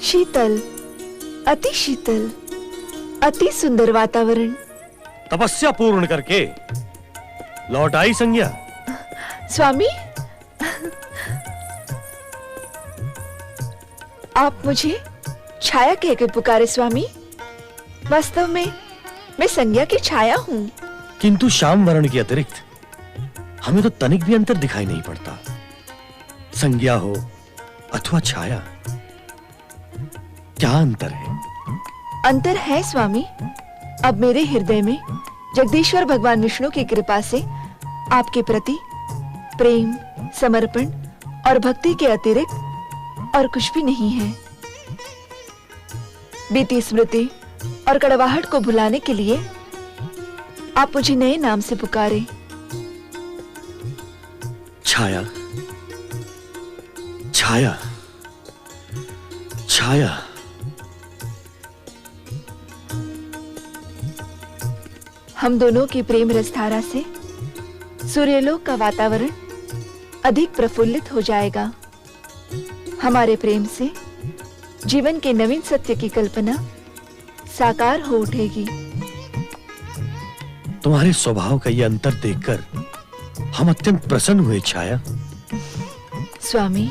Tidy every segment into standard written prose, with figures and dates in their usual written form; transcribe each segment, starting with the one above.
शीतल, अति शीतल, अति सुंदर वातावरण। तपस्या पूर्ण करके लौट आई संज्ञा। स्वामी, आप मुझे छाया कह के पुकारे स्वामी। वास्तव में मैं संज्ञा की छाया हूं। किंतु श्याम वर्ण के अतिरिक्त हमें तो तनिक भी अंतर दिखाई नहीं पड़ता। संज्ञा हो अथवा छाया, क्या अंतर है? अंतर है स्वामी। अब मेरे हृदय में जगदीश्वर भगवान विष्णु की कृपा से आपके प्रति प्रेम, समर्पण और भक्ति के अतिरिक्त और कुछ भी नहीं है। बीती स्मृति और कड़वाहट को भुलाने के लिए आप मुझे नए नाम से पुकारे। छाया, छाया, छाया। हम दोनों की प्रेम रसधारा से सूर्यलोक का वातावरण अधिक प्रफुल्लित हो जाएगा। हमारे प्रेम से जीवन के नवीन सत्य की कल्पना साकार हो उठेगी। तुम्हारे स्वभाव का यह अंतर देखकर हम अत्यंत प्रसन्न हुए छाया। स्वामी,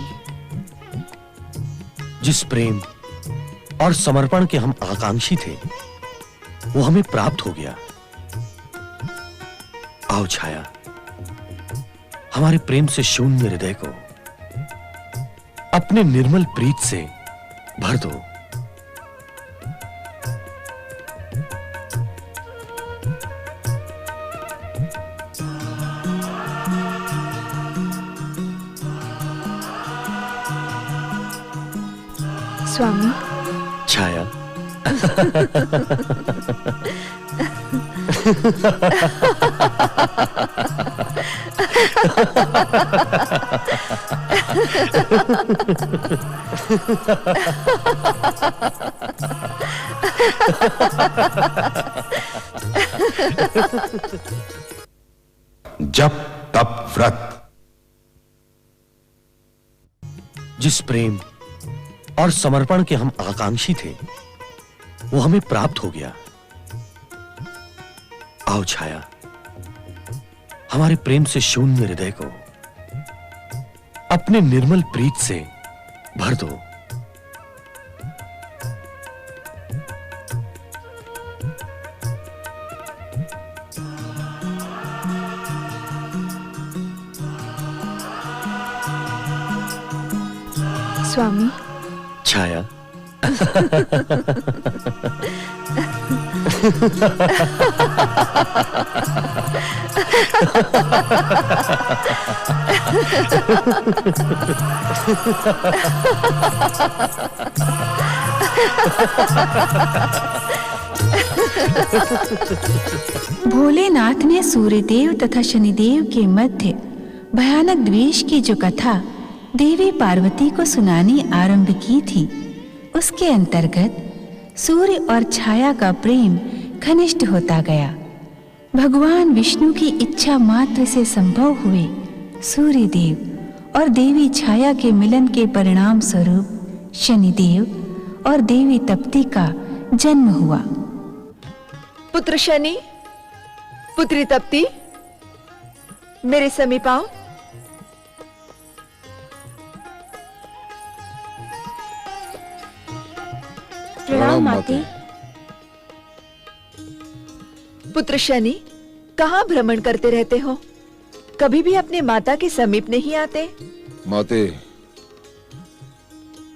जिस प्रेम और समर्पण के हम आकांक्षी थे वो हमें प्राप्त हो गया। आओ छाया, हमारे प्रेम से शून्य हृदय को अपने निर्मल प्रीत से भर दो। स्वामी, छाया। जप तप व्रत। जिस प्रेम और समर्पण के हम आकांक्षी थे वो हमें प्राप्त हो गया। आओ छाया, हमारे प्रेम से शून्य हृदय को अपने निर्मल प्रीत से भर दो। स्वामी, छाया। भोलेनाथ ने सूर्यदेव तथा शनिदेव के मध्य भयानक द्वेष की जो कथा देवी पार्वती को सुनानी आरंभ की थी, उसके अंतर्गत सूर्य और छाया का प्रेम घनिष्ठ होता गया। भगवान विष्णु की इच्छा मात्र से संभव हुए सूर्यदेव और देवी छाया के मिलन के परिणाम स्वरूप शनिदेव और देवी तप्ती का जन्म हुआ। पुत्र शनि, पुत्री तप्ती, मेरे समीप आओ। प्रणाम माते। पुत्र शनि, कहाँ भ्रमण करते रहते हो? कभी भी अपने माता के समीप नहीं आते। माते,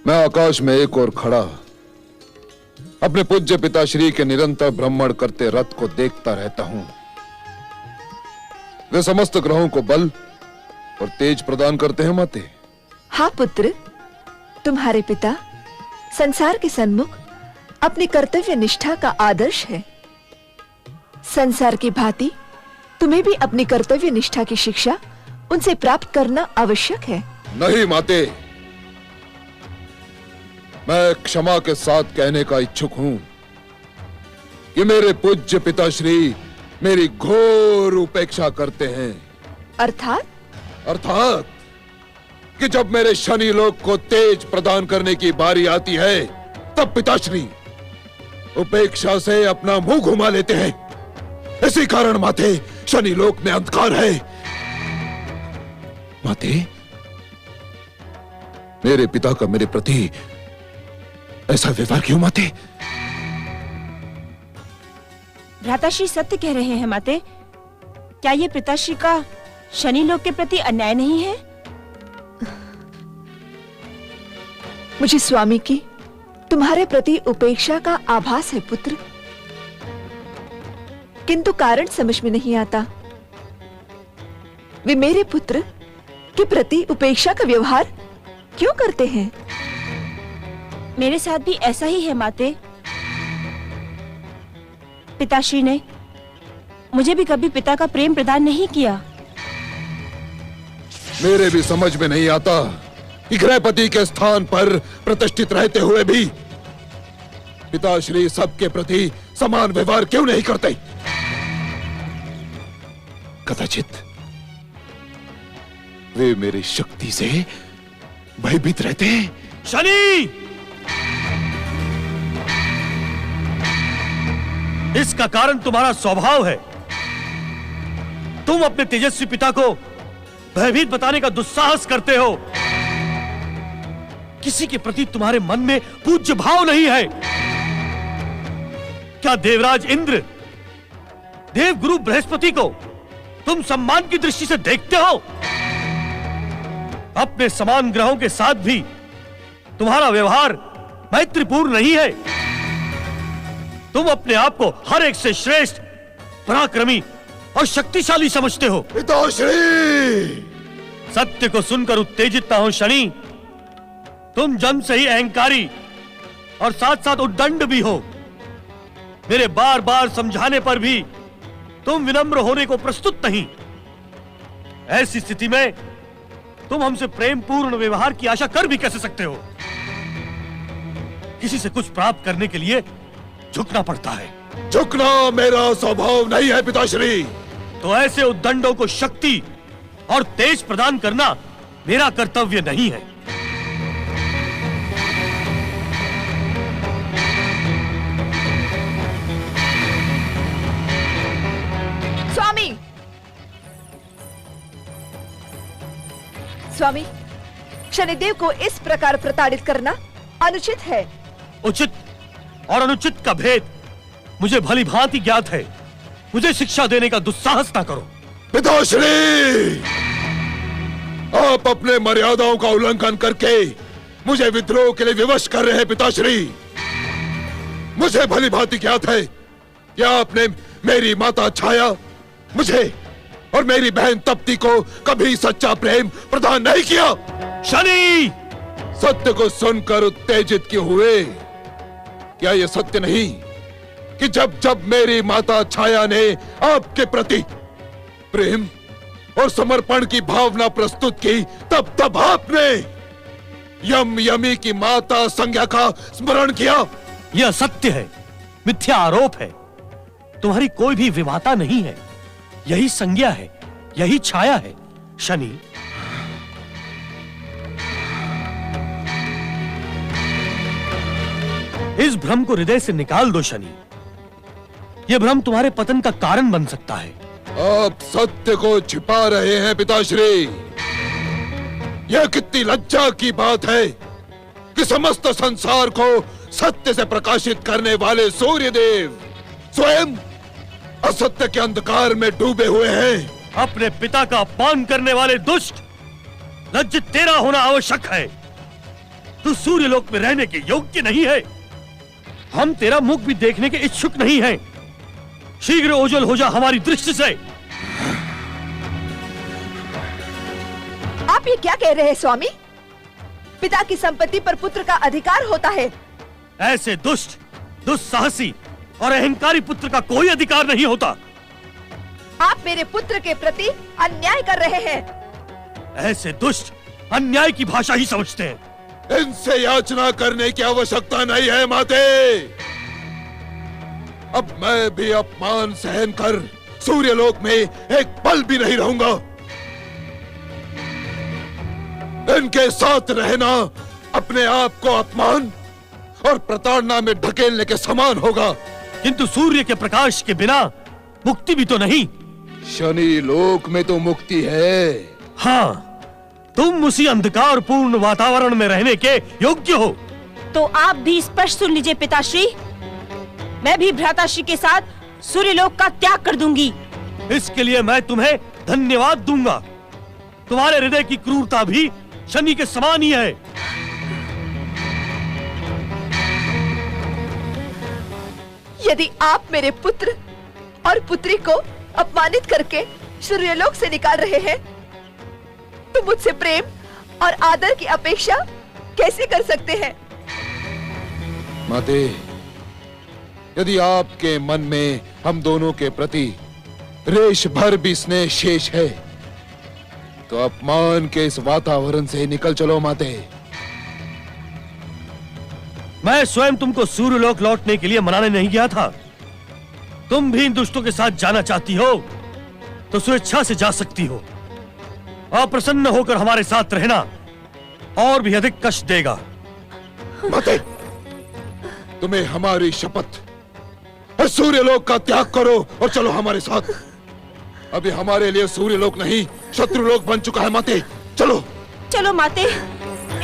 मैं आकाश में एक और खड़ा अपने पूज्य पिताश्री के निरंतर भ्रमण करते रथ को देखता रहता हूं। वे समस्त ग्रहों को बल और तेज प्रदान करते हैं माते। हाँ पुत्र, तुम्हारे पिता संसार के सन्मुख अपनी कर्तव्य निष्ठा का आदर्श है। संसार की भांति तुम्हें भी अपनी कर्तव्य निष्ठा की शिक्षा उनसे प्राप्त करना आवश्यक है। नहीं माते, मैं क्षमा के साथ कहने का इच्छुक हूं कि मेरे पूज्य पिताश्री मेरी घोर उपेक्षा करते हैं। अर्थात कि जब मेरे शनि लोक को तेज प्रदान करने की बारी आती है तब पिताश्री उपेक्षा से अपना मुंह घुमा लेते हैं। इसी कारण माते शनि लोक में अंधकार है। माते, मेरे पिता का मेरे प्रति ऐसा व्यवहार क्यों माते? भ्राताश्री सत्य कह रहे हैं माते। क्या ये पिताश्री का शनि लोक के प्रति अन्याय नहीं है? मुझे स्वामी की तुम्हारे प्रति उपेक्षा का आभास है पुत्र, किंतु कारण समझ में नहीं आता। वे मेरे पुत्र के प्रति उपेक्षा का व्यवहार क्यों करते हैं? मेरे साथ भी ऐसा ही है माते। पिताश्री ने मुझे भी कभी पिता का प्रेम प्रदान नहीं किया। मेरे भी समझ में नहीं आता कि गृहपति के स्थान पर प्रतिष्ठित रहते हुए भी पिताश्री सबके प्रति समान व्यवहार क्यों नहीं करते? कदाचित वे मेरी शक्ति से भयभीत रहते हैं। शनि, इसका कारण तुम्हारा स्वभाव है। तुम अपने तेजस्वी पिता को भयभीत बताने का दुस्साहस करते हो। किसी के प्रति तुम्हारे मन में पूज्य भाव नहीं है। क्या देवराज इंद्र, देवगुरु बृहस्पति को तुम सम्मान की दृष्टि से देखते हो? अपने समान ग्रहों के साथ भी तुम्हारा व्यवहार मैत्रीपूर्ण नहीं है। तुम अपने आप को हर एक से श्रेष्ठ, पराक्रमी और शक्तिशाली समझते हो। पिताश्री! सत्य को सुनकर उत्तेजित ना हो शनि। तुम जन्म से ही अहंकारी और साथ साथ उद्दंड भी हो। मेरे बार बार समझाने पर भी तुम विनम्र होने को प्रस्तुत नहीं। ऐसी स्थिति में तुम हमसे प्रेम पूर्ण व्यवहार की आशा कर भी कैसे सकते हो? किसी से कुछ प्राप्त करने के लिए झुकना पड़ता है। झुकना मेरा स्वभाव नहीं है पिताश्री। तो ऐसे उद्दंडों को शक्ति और तेज प्रदान करना मेरा कर्तव्य नहीं है। स्वामी, स्वामी, शनिदेव को इस प्रकार प्रताड़ित करना अनुचित है। उचित और अनुचित का भेद मुझे भली भांति ज्ञात है। मुझे शिक्षा देने का दुस्साहस ना करो। पिताश्री! आप अपने मर्यादाओं का उल्लंघन करके मुझे विद्रोह के लिए विवश कर रहे हैं पिताश्री। मुझे भली भांति ज्ञात है कि आपने मेरी माता छाया, मुझे और मेरी बहन तप्ती को कभी सच्चा प्रेम प्रदान नहीं किया। शनि! सत्य को सुनकर उत्तेजित क्यों हुए? क्या यह सत्य नहीं कि जब जब मेरी माता छाया ने आपके प्रति प्रेम और समर्पण की भावना प्रस्तुत की, तब तब आपने यम यमी की माता संज्ञा का स्मरण किया? यह सत्य है, मिथ्या आरोप है। तुम्हारी कोई भी विमाता नहीं है। यही संज्ञा है, यही छाया है। शनि, इस भ्रम को हृदय से निकाल दो शनि। यह भ्रम तुम्हारे पतन का कारण बन सकता है। आप सत्य को छिपा रहे हैं पिताश्री। यह कितनी लज्जा की बात है कि समस्त संसार को सत्य से प्रकाशित करने वाले सूर्यदेव स्वयं असत्य के अंधकार में डूबे हुए हैं। अपने पिता का अपमान करने वाले दुष्ट, लज्जित तेरा होना आवश्यक है। तू सूर्यलोक में रहने के योग्य नहीं है। हम तेरा मुख भी देखने के इच्छुक नहीं हैं। शीघ्र ओझल हो जा हमारी दृष्टि से। आप ये क्या कह रहे हैं स्वामी? पिता की संपत्ति पर पुत्र का अधिकार होता है। ऐसे दुष्ट, दुस्साहसी और अहंकारी पुत्र का कोई अधिकार नहीं होता। आप मेरे पुत्र के प्रति अन्याय कर रहे हैं। ऐसे दुष्ट अन्याय की भाषा ही समझते हैं। इनसे याचना करने की आवश्यकता नहीं है माते। अब मैं भी अपमान सहन कर सूर्यलोक में एक पल भी नहीं रहूंगा। इनके साथ रहना अपने आप को अपमान और प्रताड़ना में ढकेलने के समान होगा। किंतु सूर्य के प्रकाश के बिना मुक्ति भी तो नहीं। शनि लोक में तो मुक्ति है। हाँ, तुम उसी अंधकार पूर्ण वातावरण में रहने के योग्य हो। तो आप भी स्पष्ट सुन लीजिए पिताश्री, मैं भी भ्राताश्री के साथ सूर्यलोक का त्याग कर दूंगी। इसके लिए मैं तुम्हें धन्यवाद दूंगा। तुम्हारे हृदय की क्रूरता भी शनि के समान ही है। यदि आप मेरे पुत्र और पुत्री को अपमानित करके सूर्यलोक से निकाल रहे हैं, तो मुझसे प्रेम और आदर की अपेक्षा कैसे कर सकते हैं? माते, यदि आपके मन में हम दोनों के प्रति रेश भर भी स्नेह शेष है, तो अपमान के इस वातावरण से निकल चलो माते। मैं स्वयं तुमको सूर्यलोक लौटने के लिए मनाने नहीं गया था। तुम भी इन दुष्टों के साथ जाना चाहती हो तो स्वेच्छा से जा सकती हो। अप्रसन्न होकर हमारे साथ रहना और भी अधिक कष्ट देगा। माते, तुम्हें हमारी शपथ, सूर्यलोक का त्याग करो और चलो हमारे साथ। अभी हमारे लिए सूर्यलोक नहीं, शत्रुलोक बन चुका है माते। चलो चलो माते,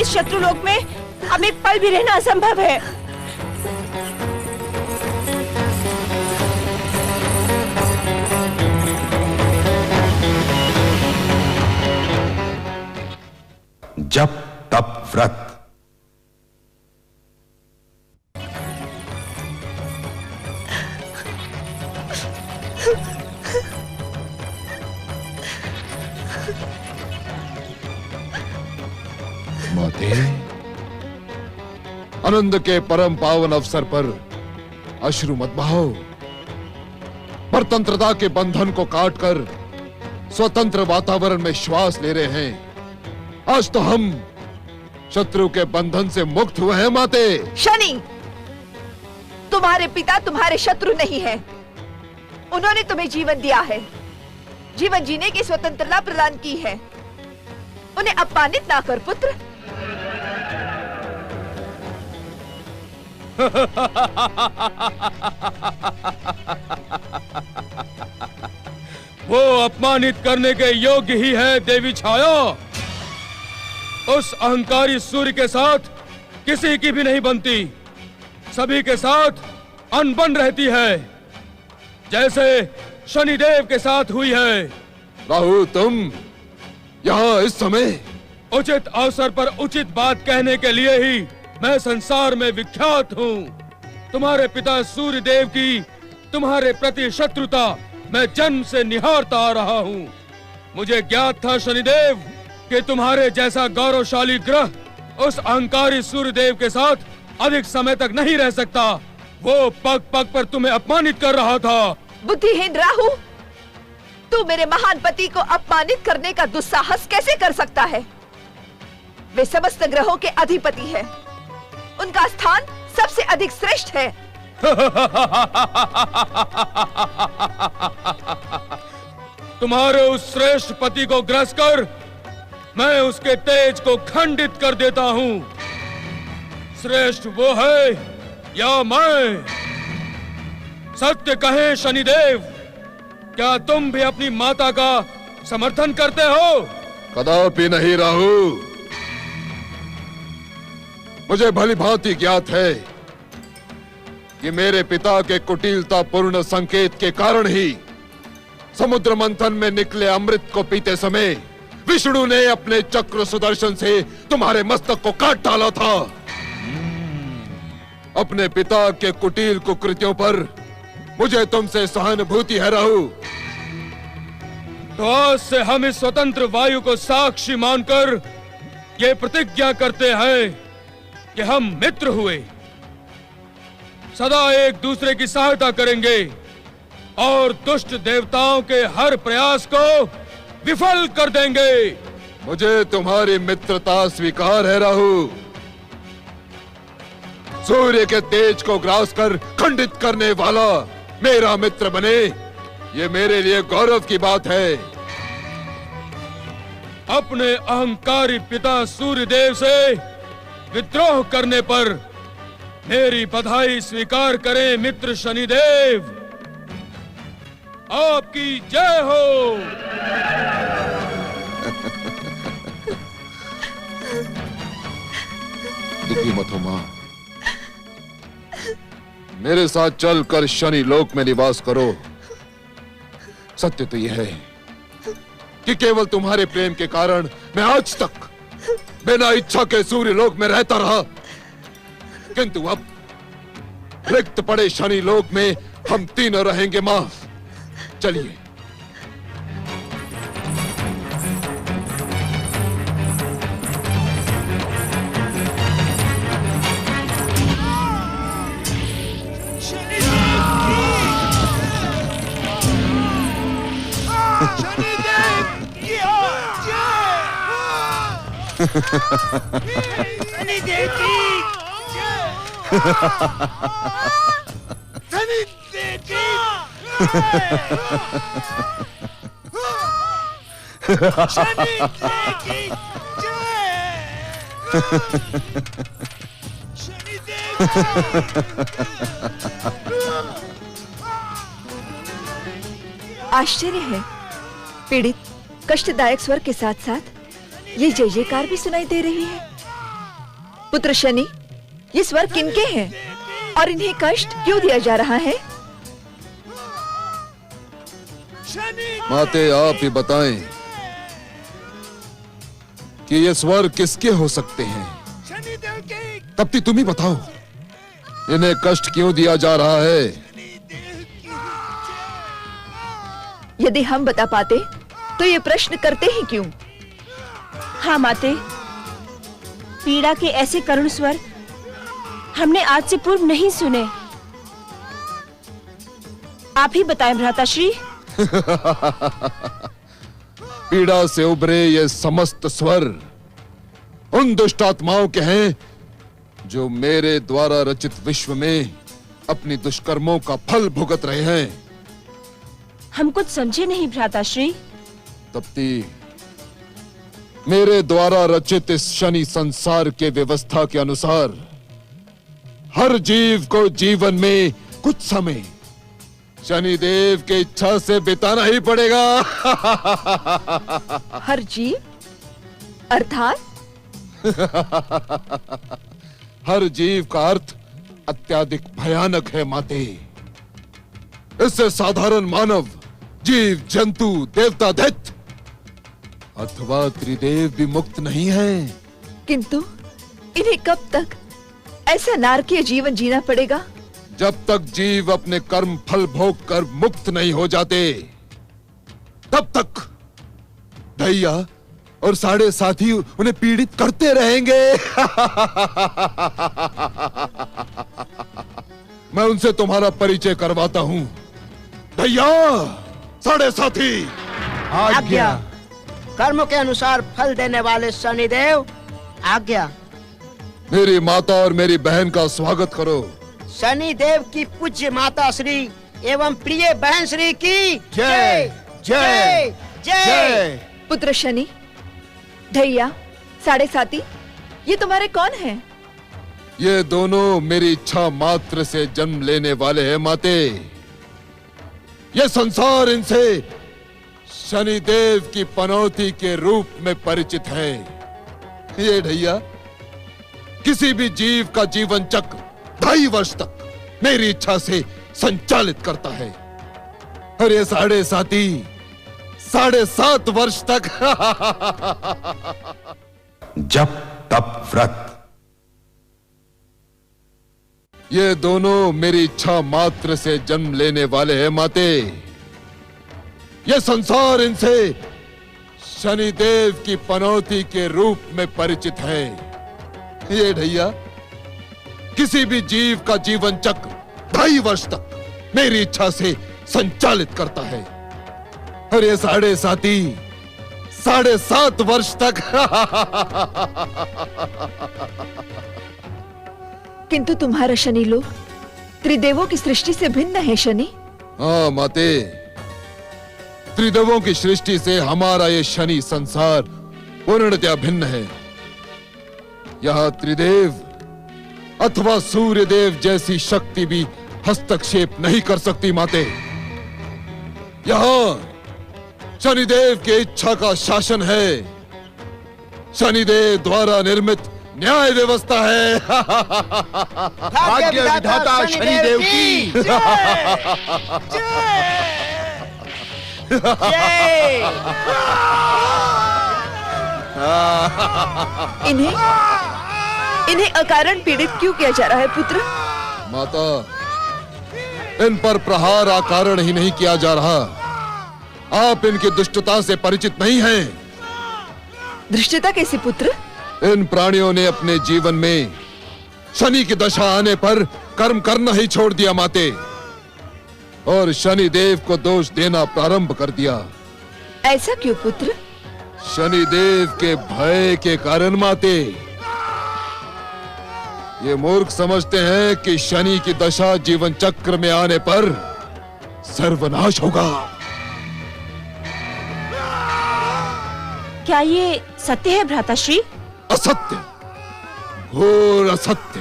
इस शत्रुलोक में अब एक पल भी रहना असंभव है। जप तप व्रत। माते, आनंद के परम पावन अवसर पर अश्रु मत बहाओ। परतंत्रता के बंधन को काटकर स्वतंत्र वातावरण में श्वास ले रहे हैं। आज तो हम शत्रु के बंधन से मुक्त हुए हैं माते। शनि, तुम्हारे पिता तुम्हारे शत्रु नहीं है। उन्होंने तुम्हें जीवन दिया है, जीवन जीने की स्वतंत्रता प्रदान की है। उन्हें अपमानित ना कर पुत्र। वो अपमानित करने के योग्य ही है देवी छाया। उस अहंकारी सूर्य के साथ किसी की भी नहीं बनती, सभी के साथ अनबन रहती है, जैसे शनिदेव के साथ हुई है। राहु, तुम यहाँ इस समय? उचित अवसर पर उचित बात कहने के लिए ही मैं संसार में विख्यात हूँ। तुम्हारे पिता सूर्य देव की तुम्हारे प्रति शत्रुता मैं जन्म से निहारता आ रहा हूँ। मुझे ज्ञात था शनिदेव कि तुम्हारे जैसा गौरवशाली ग्रह उस अहंकारी सूर्य देव के साथ अधिक समय तक नहीं रह सकता। वो पग पग पर तुम्हें अपमानित कर रहा था। बुद्धिहीन राहु, तू मेरे महान पति को अपमानित करने का दुस्साहस कैसे कर सकता है? वे समस्त ग्रहों के अधिपति हैं। उनका स्थान सबसे अधिक श्रेष्ठ है। तुम्हारे उस श्रेष्ठ पति को ग्रस कर मैं उसके तेज को खंडित कर देता हूँ। श्रेष्ठ वो है या मैं? सत्य कहे शनिदेव, क्या तुम भी अपनी माता का समर्थन करते हो? कदापि नहीं राहु। मुझे भली भांति ज्ञात है कि मेरे पिता के कुटिलता पूर्ण संकेत के कारण ही समुद्र मंथन में निकले अमृत को पीते समय विष्णु ने अपने चक्र सुदर्शन से तुम्हारे मस्तक को काट डाला था। अपने पिता के कुटिल कुकृत्यों पर मुझे तुमसे सहानुभूति है राहु। तो आज से हम इस स्वतंत्र वायु को साक्षी मानकर ये प्रतिज्ञा करते हैं कि हम मित्र हुए, सदा एक दूसरे की सहायता करेंगे और दुष्ट देवताओं के हर प्रयास को विफल कर देंगे। मुझे तुम्हारी मित्रता स्वीकार है राहु। सूर्य के तेज को ग्रास कर खंडित करने वाला मेरा मित्र बने, ये मेरे लिए गौरव की बात है। अपने अहंकारी पिता सूर्यदेव से विद्रोह करने पर मेरी बधाई स्वीकार करें मित्र शनिदेव। आपकी जय हो। दुखी मत हो मां, मेरे साथ चलकर शनि लोक में निवास करो। सत्य तो यह है कि केवल तुम्हारे प्रेम के कारण मैं आज तक बिना इच्छा के सूर्य लोक में रहता रहा, किंतु अब रिक्त पड़े शनि लोक में हम तीनों रहेंगे मां। चलिए। आश्चर्य है, पीड़ित कष्टदायक स्वर के साथ साथ ये जय जयकार भी सुनाई दे रही है। पुत्र शनि, ये स्वर किनके हैं और इन्हें कष्ट क्यों दिया जा रहा है? माते आप ही बताएं कि ये स्वर किसके हो सकते हैं। तब तुम ही बताओ, इन्हें कष्ट क्यों दिया जा रहा है? यदि हम बता पाते तो ये प्रश्न करते ही क्यों? हाँ माते, पीड़ा के ऐसे करुण स्वर हमने आज से पूर्व नहीं सुने। आप ही बताएं भ्राताश्री। पीड़ा से उभरे ये समस्त स्वर उन दुष्ट आत्माओं के हैं जो मेरे द्वारा रचित विश्व में अपनी दुष्कर्मों का फल भुगत रहे हैं। हम कुछ समझे नहीं भ्राताश्री। तप्ती, मेरे द्वारा रचित इस शनि संसार के व्यवस्था के अनुसार हर जीव को जीवन में कुछ समय शनिदेव की इच्छा से बिताना ही पड़ेगा। हर जीव अर्थात? हर जीव का अर्थ अत्यधिक भयानक है माते। इससे साधारण मानव, जीव, जंतु, देवता, दैत्य अथवा त्रिदेव भी मुक्त नहीं है। किंतु इन्हें कब तक ऐसा नारकीय जीवन जीना पड़ेगा? जब तक जीव अपने कर्म फल भोग कर मुक्त नहीं हो जाते, तब तक दैया और साढ़े साथी उन्हें पीड़ित करते रहेंगे। मैं उनसे तुम्हारा परिचय करवाता हूं। दैया, साढ़े साथी, आज्ञा। कर्म के अनुसार फल देने वाले शनिदेव, आज्ञा। मेरी माता और मेरी बहन का स्वागत करो। शनिदेव की पूज्य माता श्री एवं प्रिय बहन श्री की जय जय जय। पुत्र शनि, दैया, साढ़े साथी, ये तुम्हारे कौन हैं? ये दोनों मेरी इच्छा मात्र से जन्म लेने वाले हैं माते। ये संसार इनसे शनिदेव की पनौती के रूप में परिचित है। ये ढैया किसी भी जीव का जीवन चक्र 2.5 वर्ष तक मेरी इच्छा से संचालित करता है, और ये साढ़े साथी 7.5 वर्ष तक। जप तप व्रत। ये दोनों मेरी इच्छा मात्र से जन्म लेने वाले हैं माते। ये संसार इनसे शनिदेव की पनौती के रूप में परिचित है। ये ढैया किसी भी जीव का जीवन चक्र 2.5 वर्ष तक मेरी इच्छा से संचालित करता है, और ये साढ़े साथी 7.5 वर्ष तक। किंतु तुम्हारा शनि लोक त्रिदेवों की सृष्टि से भिन्न है शनि। हाँ माते, त्रिदेवों की सृष्टि से हमारा ये शनि संसार पूर्णतया भिन्न है। यहाँ त्रिदेव अथवा सूर्यदेव जैसी शक्ति भी हस्तक्षेप नहीं कर सकती माते। यहाँ शनिदेव की इच्छा का शासन है, शनिदेव द्वारा निर्मित न्याय व्यवस्था है। भाग्य विधाता शनिदेव की जय। इन्हें अकारण पीड़ित क्यों किया जा रहा है पुत्र? माता, इन पर प्रहार अकारण ही नहीं किया जा रहा, आप इनकी दुष्टता से परिचित नहीं हैं। धृष्टता कैसी पुत्र? इन प्राणियों ने अपने जीवन में शनि की दशा आने पर कर्म करना ही छोड़ दिया माते, और शनि देव को दोष देना प्रारंभ कर दिया। ऐसा क्यों पुत्र? शनि देव के भय के कारण माते। ये मूर्ख समझते हैं कि शनि की दशा जीवन चक्र में आने पर सर्वनाश होगा। क्या ये सत्य है भ्राताश्री? असत्य, घोर असत्य।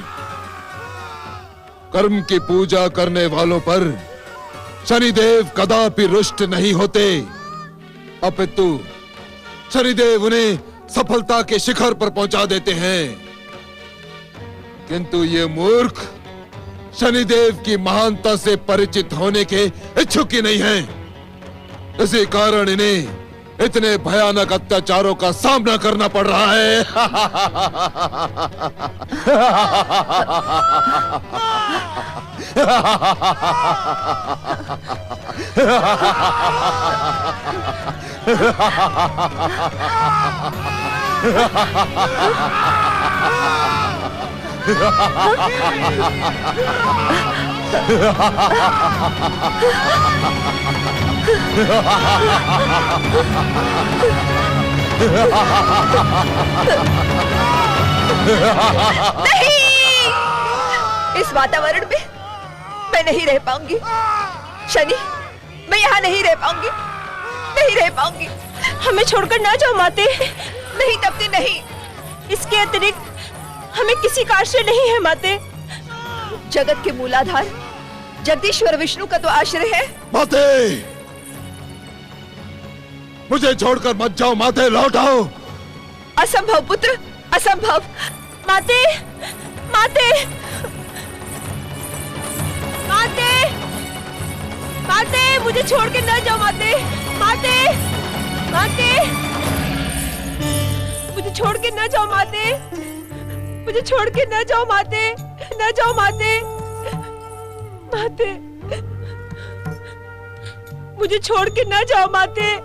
कर्म की पूजा करने वालों पर शनिदेव कदापि रुष्ट नहीं होते, अपितु शनिदेव उन्हें सफलता के शिखर पर पहुंचा देते हैं। किंतु ये मूर्ख शनिदेव की महानता से परिचित होने के इच्छुक ही नहीं हैं। इसी कारण इन्हें इतने भयानक अत्याचारों का सामना करना पड़ रहा है। नहीं! इस वातावरण में मैं नहीं रह पाऊंगी। शनि, मैं यहाँ नहीं रह पाऊंगी, नहीं रह पाऊंगी। हमें छोड़कर ना जाओ माते। नहीं तप्ती, नहीं। इसके अतिरिक्त हमें किसी का आश्रय नहीं है माते। जगत के मूलाधार जगदीश्वर विष्णु का तो आश्रय है। माते, मुझे छोड़कर मत जाओ माते, लौट आओ। असंभव पुत्र, असंभव। माते, माते, माते, माते, मुझे छोड़ के न जाओ माते, माते, माते, मुझे छोड़ के न जाओ माते, मुझे छोड़ के न जाओ माते, न जाओ माते, माते, मुझे छोड़ के न जाओ माते,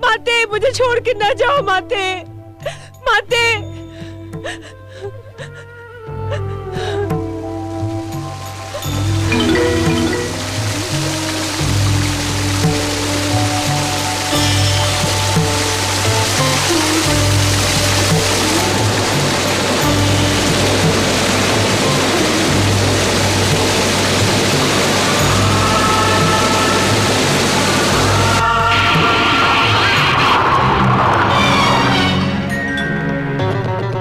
माते, मुझे छोड़ के न जाओ माते, माते।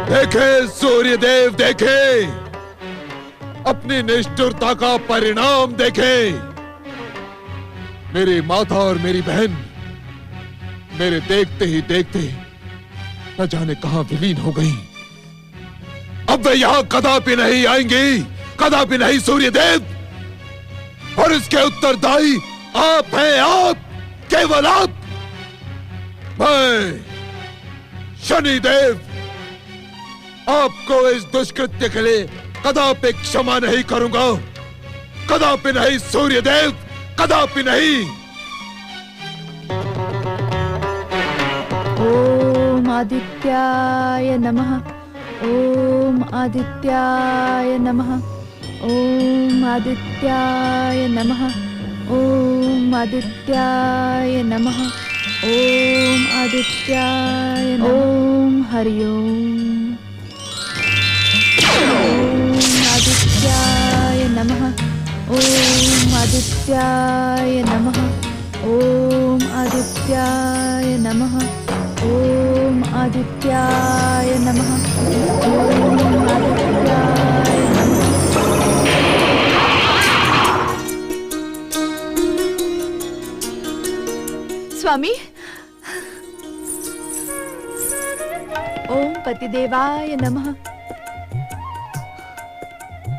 देखे सूर्यदेव, देखे अपनी निष्ठुरता का परिणाम, देखे। मेरी माता और मेरी बहन मेरे देखते ही देखते न जाने कहां विलीन हो गई। अब वे यहां कदापि नहीं आएंगी, कदापि नहीं सूर्यदेव। और इसके उत्तरदायी आप हैं, आप, केवल आप। मैं शनिदेव आपको इस दुष्कृत्य के लिए कदापि क्षमा नहीं करूंगा, कदापि नहीं सूर्यदेव, कदापि नहीं। ओम आदित्याय नमः, ओम आदित्याय नमः, ओम आदित्याय नमः, ओम आदित्याय नमः, ओम आदित्याय नमः, ओम हरि ओम। ओम आदित्याय नमः, ओम आदित्याय नमः, ओम आदित्याय नमः, ओम आदित्याय नमः, ओम आदित्याय स्वामी। ओम पतिदेवाय नमः।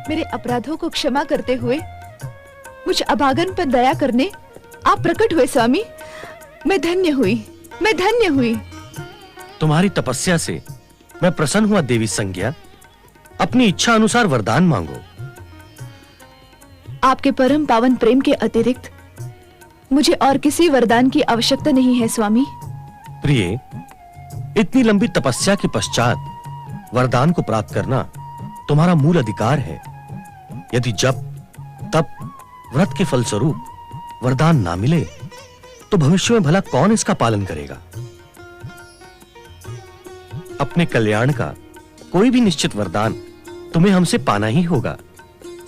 मेरे अपराधों को क्षमा करते हुए मुझ अभागन पर दया करने आप प्रकट हुए स्वामी। मैं धन्य हुई, मैं धन्य हुई। तुम्हारी तपस्या से मैं प्रसन्न हुआ देवी संज्ञा। अपनी इच्छा अनुसार वरदान मांगो। आपके परम पावन प्रेम के अतिरिक्त मुझे और किसी वरदान की आवश्यकता नहीं है स्वामी। प्रिय, इतनी लंबी तपस्या के पश्चात वरदान को प्राप्त करना तुम्हारा मूल अधिकार है। यदि जब तब व्रत के फलस्वरूप वरदान ना मिले तो भविष्य में भला कौन इसका पालन करेगा? अपने कल्याण का कोई भी निश्चित वरदान तुम्हें हमसे पाना ही होगा।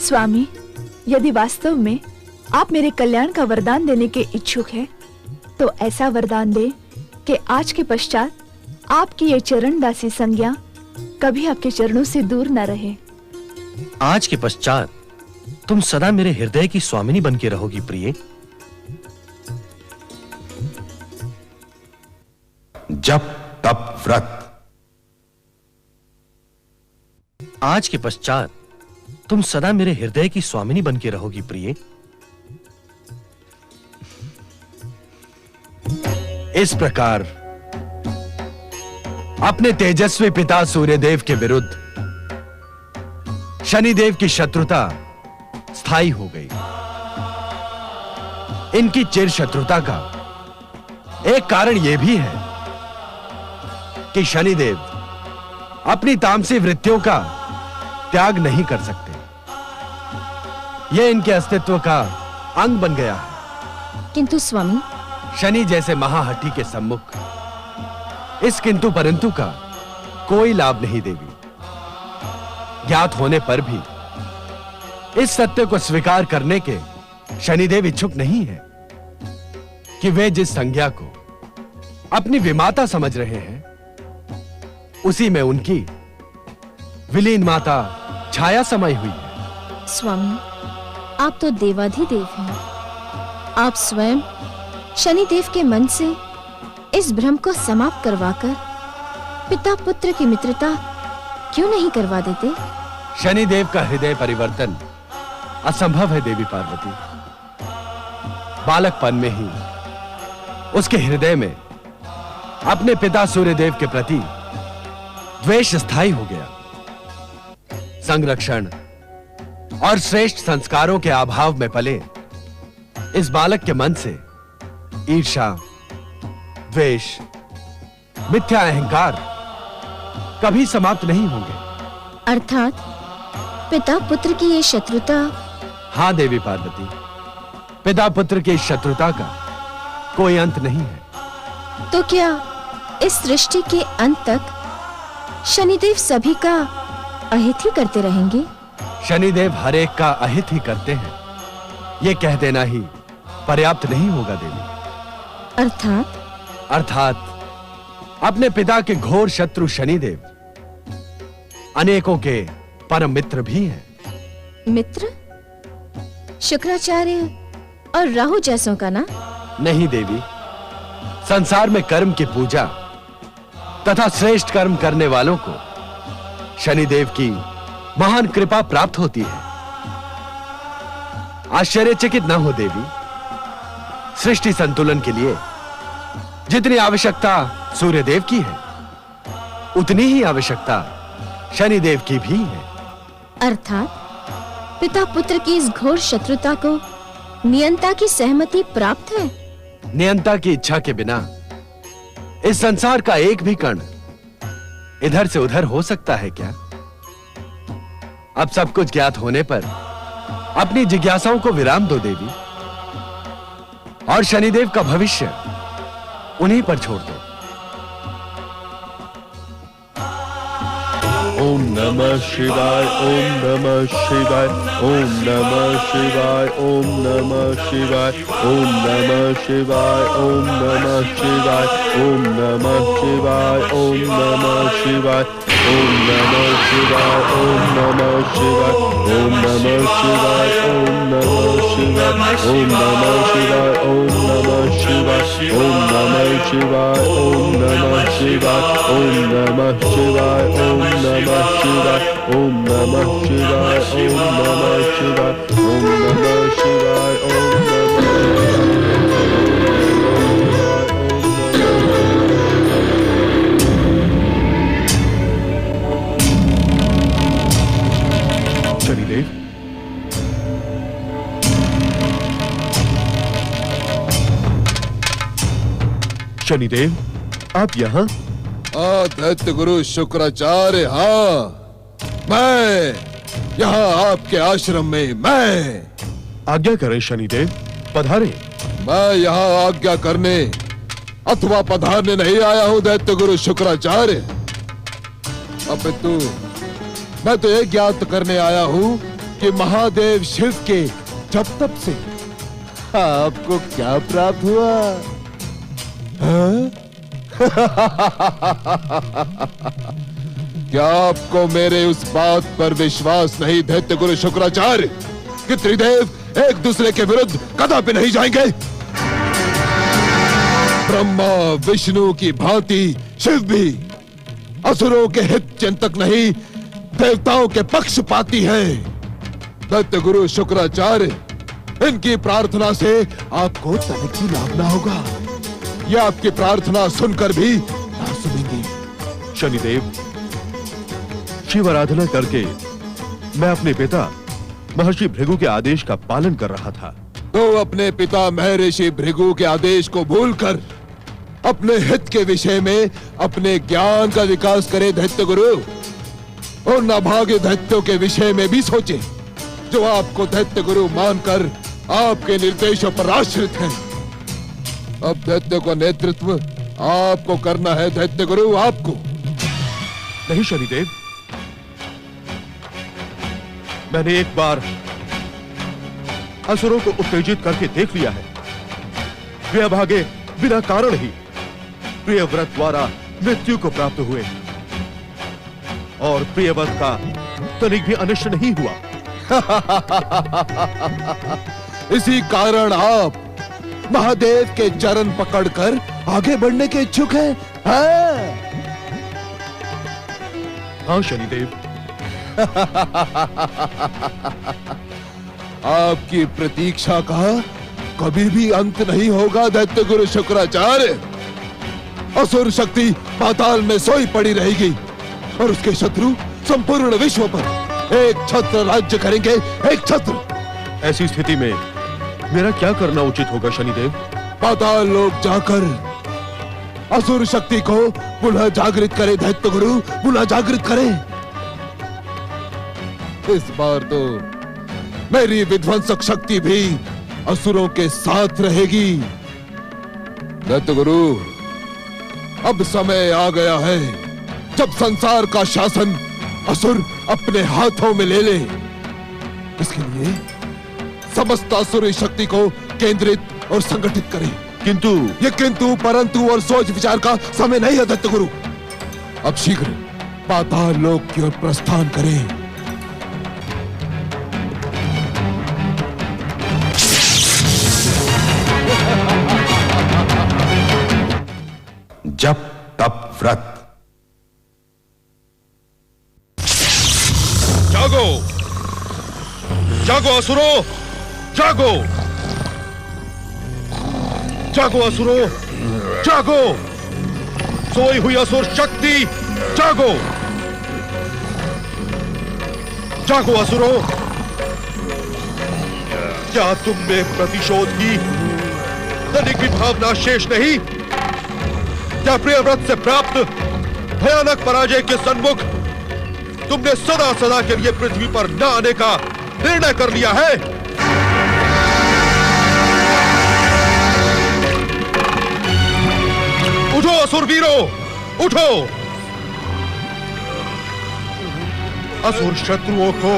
स्वामी, यदि वास्तव में आप मेरे कल्याण का वरदान देने के इच्छुक हैं, तो ऐसा वरदान दे कि आज के पश्चात आपकी ये चरण दासी संज्ञा कभी आपके चरणों से दूर न रहे। आज के पश्चात तुम सदा मेरे हृदय की स्वामिनी बन के रहोगी प्रिय। जप तप व्रत। आज के पश्चात तुम सदा मेरे हृदय की स्वामिनी बन के रहोगी प्रिय। इस प्रकार अपने तेजस्वी पिता सूर्यदेव के विरुद्ध शनिदेव की शत्रुता स्थायी हो गई। इनकी चिर शत्रुता का एक कारण यह भी है कि शनिदेव अपनी तामसी वृत्तियों का त्याग नहीं कर सकते। यह इनके अस्तित्व का अंग बन गया है। किंतु स्वामी, शनि जैसे महाहठी के सम्मुख इस किंतु परंतु का कोई लाभ नहीं देवी। ज्ञात होने पर भी इस सत्य को स्वीकार करने के शनिदेव इच्छुक नहीं है कि वे जिस संज्ञा को अपनी विमाता समझ रहे हैं, उसी में उनकी विलीन माता छाया समाई हुई है। स्वामी, आप तो देवाधिदेव हैं। आप स्वयं शनिदेव के मन से इस भ्रम को समाप्त करवाकर पिता पुत्र की मित्रता क्यों नहीं करवा देते? शनिदेव का हृदय परिवर्तन असंभव है देवी पार्वती। बालकपन में ही उसके हृदय में अपने पिता सूर्यदेव के प्रति द्वेष स्थायी हो गया। संरक्षण और श्रेष्ठ संस्कारों के अभाव में पले इस बालक के मन से ईर्ष्या, द्वेष, मिथ्या अहंकार कभी समाप्त नहीं होंगे। अर्थात पिता पुत्र की ये शत्रुता। हां देवी पार्वती, पिता पुत्र की शत्रुता का कोई अंत नहीं है। तो क्या इस सृष्टि के अंत तक शनिदेव सभी का अहित ही करते रहेंगे? शनिदेव हर एक का अहित ही करते हैं, ये कह देना ही पर्याप्त नहीं होगा देवी। अर्थात अपने पिता के घोर शत्रु शनिदेव अनेकों के परम मित्र भी हैं। मित्र? शुक्राचार्य और राहु जैसों का ना? नहीं देवी, संसार में कर्म की पूजा तथा श्रेष्ठ कर्म करने वालों को शनिदेव की महान कृपा प्राप्त होती है। आश्चर्यचकित न हो देवी, सृष्टि संतुलन के लिए जितनी आवश्यकता सूर्यदेव की है, उतनी ही आवश्यकता शनिदेव की भी है। अर्थात पिता पुत्र की इस घोर शत्रुता को नियंता की सहमति प्राप्त है। नियंता की इच्छा के बिना इस संसार का एक भी कण इधर से उधर हो सकता है क्या? अब सब कुछ ज्ञात होने पर अपनी जिज्ञासाओं को विराम दो देवी, और शनिदेव का भविष्य उन्हीं पर छोड़ दो। ओम नमः शिवाय, ओम नमः शिवाय, ओम नमः शिवाय, ओम नमः शिवाय, ओम नमः शिवाय, ओम नमः शिवाय, ओम नमः शिवाय, ओम नमः शिवाय, ओम नमः शिवाय, ओम नमः शिवाय, ओम नमः शिवाय, ओम नमः शिवाय, ओम नमः शिवाय, ओम नमः शिवाय, ओम नमः शिवाय ओम नमः शिवाय ओम नमः शिवाय ओम नमः शिवाय ओम नमः शिवाय ओम नमः शिवाय ओम नमः शिवाय ओम शनिदेव, शनिदेव, आप यहाँ? दैत्य गुरु शुक्राचार्य, हाँ मैं यहाँ आपके आश्रम में। मैं आज्ञा करें शनिदेव, पधारे। मैं यहाँ आज्ञा करने अथवा पधारने नहीं आया हूँ दैत्य गुरु शुक्राचार्य। अपितु मैं तो ये ज्ञात करने आया हूँ कि महादेव शिव के जप तप से आपको क्या प्राप्त हुआ? क्या आपको मेरे उस बात पर विश्वास नहीं दैत्य गुरु शुक्राचार्य कि त्रिदेव एक दूसरे के विरुद्ध कदापि नहीं जाएंगे? ब्रह्मा विष्णु की भांति शिव भी असुरों के हित चिंतक नहीं, देवताओं के पक्षपाती है। दैत्य गुरु शुक्राचार्य, इनकी प्रार्थना से आपको तनिक भी लाभ ना होगा। यह आपकी प्रार्थना सुनकर भी ना सुनेंगे। शनिदेव, शिव आराधना करके मैं अपने पिता महर्षि भृगु के आदेश का पालन कर रहा था। तो अपने पिता महर्षि भृगु के आदेश को भूलकर अपने हित के विषय में अपने ज्ञान का विकास करे दैत्य गुरु, और नाभागे दैत्यों के विषय में भी सोचे जो आपको दैत्य गुरु मानकर आपके निर्देशों पर आश्रित हैं। अब दैत्य का नेतृत्व आपको करना है दैत्य गुरु, आपको नहीं शनिदेव, मैंने एक बार असुरों को उत्तेजित करके देख लिया है। वे अभागे बिना कारण ही प्रियव्रत द्वारा मृत्यु को प्राप्त हुए और प्रियव्रत का तनिक भी अनिष्ट नहीं हुआ। इसी कारण आप महादेव के चरण पकड़कर आगे बढ़ने के इच्छुक हैं? हाँ शनिदेव। आपकी प्रतीक्षा का कभी भी अंत नहीं होगा दैत्य गुरु शुक्राचार्य। असुर शक्ति पाताल में सोई पड़ी रहेगी और उसके शत्रु संपूर्ण विश्व पर एक छत्र राज्य करेंगे, एक छत्र। ऐसी स्थिति में मेरा क्या करना उचित होगा शनिदेव? पाताल लोक जाकर असुर शक्ति को पुनः जागृत करे दैत्य गुरु, पुनः जागृत करें। इस बार तो मेरी विध्वंसक शक्ति भी असुरों के साथ रहेगी। दैत्य गुरु, अब समय आ गया है जब संसार का शासन असुर अपने हाथों में ले ले। इसके लिए समस्त असुरी शक्ति को केंद्रित और संगठित करें। किंतु ये किंतु परंतु और सोच विचार का समय नहीं है दैत्य गुरु। अब शीघ्र पाताल लोक की ओर प्रस्थान करें। जप तप व्रत। जागो, जागो असुरो, जागो, जागो असुरो, जागो, सोई हुई असुर शक्ति, जागो, जागो असुरो। क्या तुम में प्रतिशोध की तनिक भी भावना शेष नहीं? क्या प्रियव्रत से प्राप्त भयानक पराजय के सन्मुख तुमने सदा सदा के लिए पृथ्वी पर न आने का निर्णय कर लिया है? उठो असुरवीरों, उठो। असुर शत्रुओं को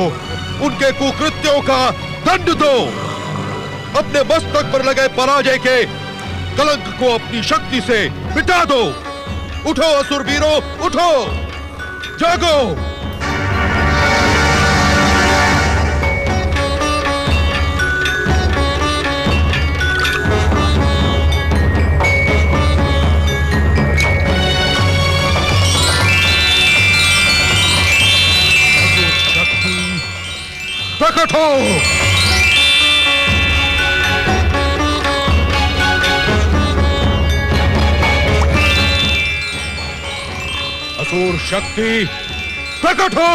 उनके कुकृत्यों का दंड दो। अपने मस्तक पर लगे पराजय के कलंक को अपनी शक्ति से मिटा दो। उठो असुरवीरों, उठो, जागो। प्रकट हो। असुर शक्ति प्रकट हो।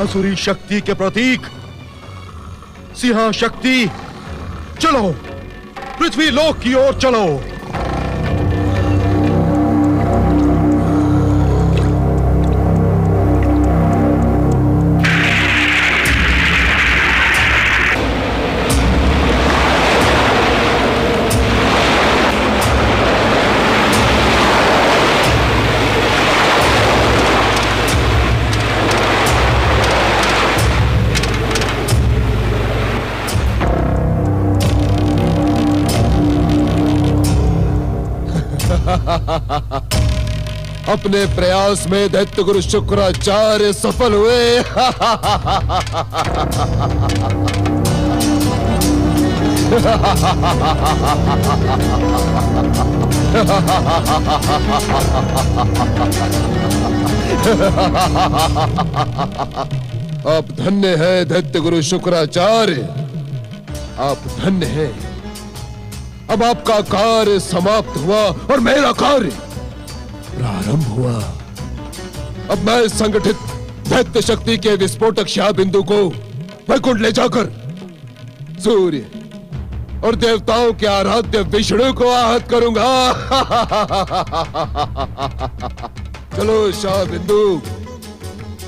असुरी शक्ति के प्रतीक सिंह शक्ति, चलो पृथ्वी लोक की ओर चलो। अपने प्रयास में दैत्य गुरु शुक्राचार्य सफल हुए। आप धन्य हैं दैत्य गुरु शुक्राचार्य, आप धन्य हैं। अब आपका कार्य समाप्त हुआ और मेरा कार्य प्रारंभ हुआ। अब मैं संगठित दैत्य शक्ति के विस्फोटक शाह बिंदु को वैकुंठ ले जाकर सूर्य और देवताओं के आराध्य विष्णु को आहत करूंगा। चलो शाह बिंदु,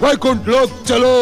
वैकुंठ लोक चलो।